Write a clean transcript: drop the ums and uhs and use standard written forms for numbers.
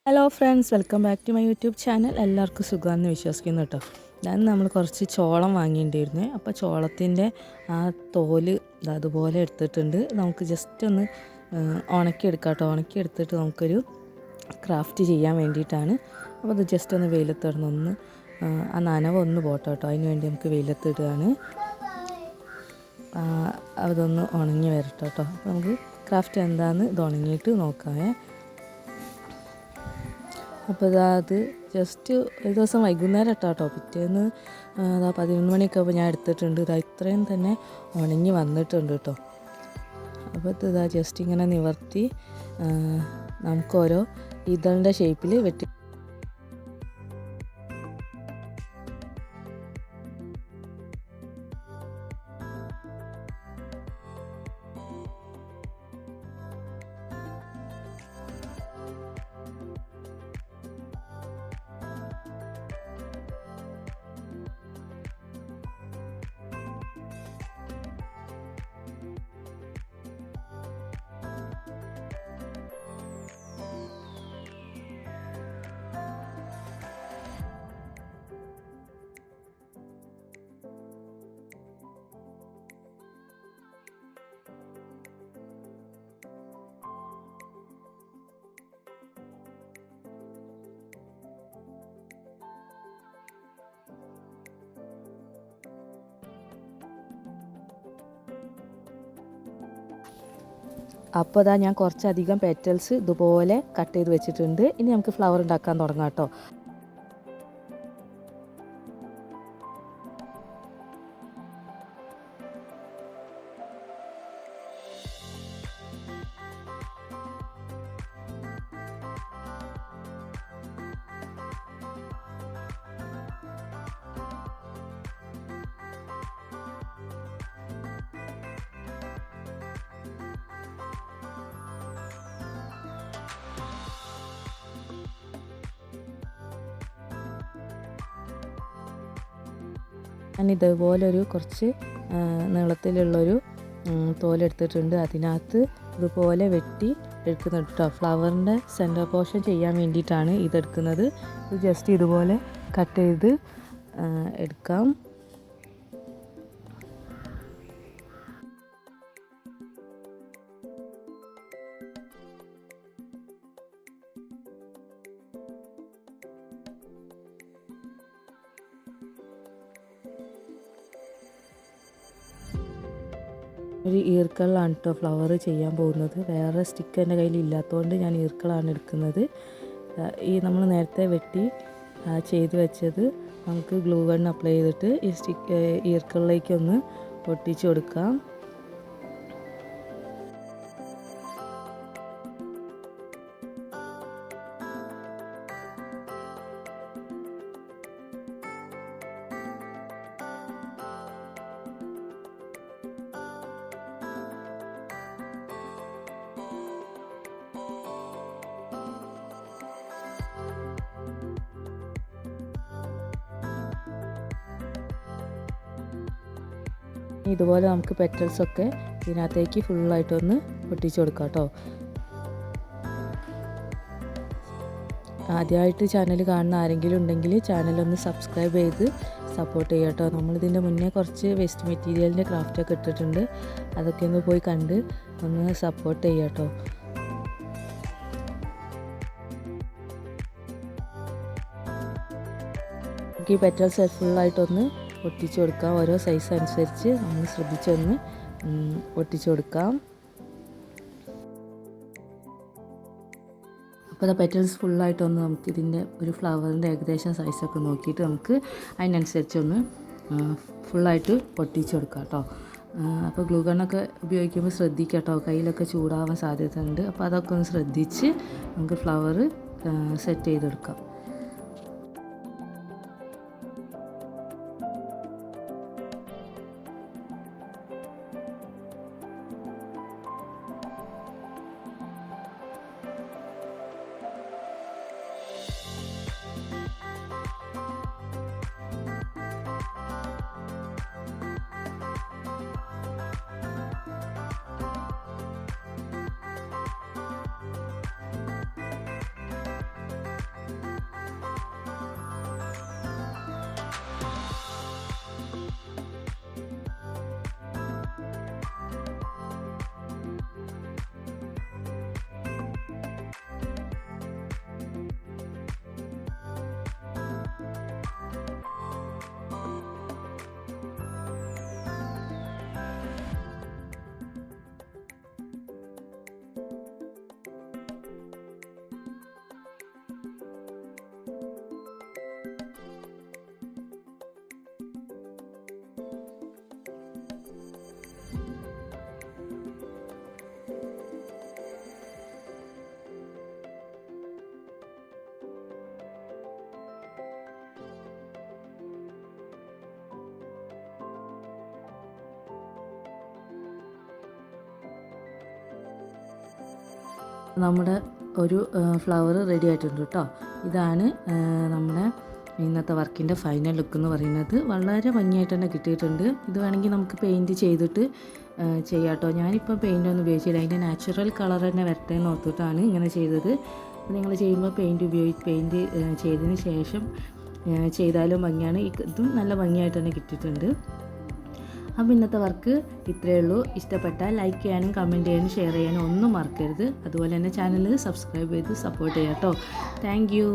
Hello friends, welcome back to my YouTube channel. എല്ലാവർക്കും സുഖമാണെന്ന് വിശ്വസിക്കുന്നു കേട്ടോ. നമ്മൾ കുറച്ച് ചോളം വാങ്ങിയിട്ടുണ്ടായിരുന്നു. അപ്പോൾ ചോളത്തിൻ്റെ ആ തോല് അതുപോലെ എടുത്തിട്ടുണ്ട്. നമുക്ക് ജസ്റ്റ് ഒന്ന് ഉണക്കിയെടുക്കാം കേട്ടോ. ഉണക്കിയെടുത്തിട്ട് നമുക്കൊരു ക്രാഫ്റ്റ് ചെയ്യാൻ വേണ്ടിയിട്ടാണ്. അപ്പോൾ അത് ജസ്റ്റ് ഒന്ന് വെയിലത്തിടണം, ആ നനവൊന്ന് പോട്ടോ കേട്ടോ. അതിന് വേണ്ടി നമുക്ക് വെയിലത്തിടുകയാണ്. അതൊന്ന് ഉണങ്ങി വരട്ടോ കേട്ടോ. അപ്പോൾ നമുക്ക് ക്രാഫ്റ്റ് എന്താണെന്ന് ഇത് ഉണങ്ങിയിട്ട് നോക്കാമേ. അപ്പോൾ അത് ജസ്റ്റ് ഒരു ദിവസം വൈകുന്നേരം കേട്ടോ. പിറ്റേന്ന് 11 മണിയൊക്കെ ആകുമ്പോൾ ഞാൻ എടുത്തിട്ടുണ്ട്. ഇത്രയും തന്നെ ഉണങ്ങി വന്നിട്ടുണ്ട് കേട്ടോ. അപ്പോൾ ജസ്റ്റ് ഇങ്ങനെ നിവർത്തി നമുക്കോരോ ഇതളിൻ്റെ ഷേപ്പിൽ വെട്ടി അപ്പോൾ ഞാൻ കുറച്ചധികം പെറ്റൽസ് ഇതുപോലെ കട്ട് ചെയ്ത് വെച്ചിട്ടുണ്ട്. ഇനി നമുക്ക് ഫ്ലവർ ഉണ്ടാക്കാൻ തുടങ്ങാം കേട്ടോ. ഞാൻ ഇതുപോലൊരു കുറച്ച് നീളത്തിലുള്ളൊരു തോലെടുത്തിട്ടുണ്ട്. അതിനകത്ത് ഇതുപോലെ വെട്ടി എടുക്കുന്നുണ്ട് കേട്ടോ. ഫ്ലവറിൻ്റെ സെൻറ്റർ പോർഷൻ ചെയ്യാൻ വേണ്ടിയിട്ടാണ് ഇതെടുക്കുന്നത്. ഇത് ജസ്റ്റ് ഇതുപോലെ കട്ട് ചെയ്ത് എടുക്കാം. ഒരു ഈർക്കളാണ് കേട്ടോ ഫ്ലവർ ചെയ്യാൻ പോകുന്നത്. വേറെ സ്റ്റിക്ക് എൻ്റെ കയ്യിൽ ഇല്ലാത്തതുകൊണ്ട് ഞാൻ ഈർക്കളാണ് എടുക്കുന്നത്. നമ്മൾ നേരത്തെ വെട്ടി ചെയ്ത് വെച്ചത് നമുക്ക് ഗ്ലൂ ഗൺ അപ്ലൈ ചെയ്തിട്ട് ഈ ഈർക്കളിലേക്കൊന്ന് ഒട്ടിച്ച് കൊടുക്കാം. ഇതുപോലെ നമുക്ക് പെറ്റൽസൊക്കെ ഇതിനകത്തേക്ക് ഫുള്ളായിട്ടൊന്ന് പൊട്ടിച്ച് കൊടുക്കാം കേട്ടോ. ആദ്യമായിട്ട് ചാനൽ കാണുന്ന ആരെങ്കിലും ഉണ്ടെങ്കിൽ ചാനലൊന്ന് സബ്സ്ക്രൈബ് ചെയ്ത് സപ്പോർട്ട് ചെയ്യുക കേട്ടോ. നമ്മളിതിൻ്റെ മുന്നേ കുറച്ച് വേസ്റ്റ് മെറ്റീരിയലിൻ്റെ ക്രാഫ്റ്റൊക്കെ ഇട്ടിട്ടുണ്ട്. അതൊക്കെ ഒന്ന് പോയി കണ്ട് ഒന്ന് സപ്പോർട്ട് ചെയ്യുക കേട്ടോ. ഈ പെറ്റൽസ് ഫുള്ളായിട്ടൊന്ന് ഒട്ടിച്ച് കൊടുക്കാം. ഓരോ സൈസ് അനുസരിച്ച് നമ്മൾ ശ്രദ്ധിച്ചൊന്ന് ഒട്ടിച്ച് കൊടുക്കാം. അപ്പോൾ പെറ്റൽസ് ഫുള്ളായിട്ടൊന്ന് നമുക്ക് ഇതിൻ്റെ ഒരു ഫ്ലവറിൻ്റെ ഏകദേശം സൈസൊക്കെ നോക്കിയിട്ട് നമുക്ക് അതിനനുസരിച്ചൊന്ന് ഫുള്ളായിട്ട് ഒട്ടിച്ച് കൊടുക്കാം കേട്ടോ. അപ്പോൾ ഗ്ലൂ ഗണ്ണൊക്കെ ഉപയോഗിക്കുമ്പോൾ ശ്രദ്ധിക്കാം കേട്ടോ. കയ്യിലൊക്കെ ചൂടാവാൻ സാധ്യതയുണ്ട്. അപ്പോൾ അതൊക്കെ ഒന്ന് ശ്രദ്ധിച്ച് നമുക്ക് ഫ്ലവർ സെറ്റ് ചെയ്തെടുക്കാം. നമ്മുടെ ഒരു ഫ്ലവർ റെഡി ആയിട്ടുണ്ട് കേട്ടോ. ഇതാണ് നമ്മുടെ ഇന്നത്തെ വർക്കിൻ്റെ ഫൈനൽ ലുക്ക് എന്ന് പറയുന്നത്. വളരെ ഭംഗിയായിട്ട് തന്നെ കിട്ടിയിട്ടുണ്ട്. ഇത് വേണമെങ്കിൽ നമുക്ക് പെയിൻറ്റ് ചെയ്തിട്ട് ചെയ്യാം കേട്ടോ. ഞാനിപ്പോൾ പെയിൻ്റൊന്നും ഉപയോഗിച്ചില്ല, അതിൻ്റെ നാച്ചുറൽ കളർ തന്നെ വരട്ടെ എന്ന് ഓർത്തിട്ടാണ് ഇങ്ങനെ ചെയ്തത്. അപ്പോൾ നിങ്ങൾ ചെയ്യുമ്പോൾ പെയിൻറ്റ് ചെയ്തതിന് ശേഷം ചെയ്താലും ഭംഗിയാണ്. ഇതും നല്ല ഭംഗിയായിട്ട് തന്നെ കിട്ടിയിട്ടുണ്ട്. അപ്പോൾ ഇന്നത്തെ വർക്ക് ഇത്രയേ ഉള്ളൂ. ഇഷ്ടപ്പെട്ടാൽ ലൈക്ക് ചെയ്യാനും കമൻറ്റ് ചെയ്യാനും ഷെയർ ചെയ്യാനും ഒന്നും മറക്കരുത്. അതുപോലെ തന്നെ ചാനൽ സബ്സ്ക്രൈബ് ചെയ്ത് സപ്പോർട്ട് ചെയ്യാം കേട്ടോ. Thank you.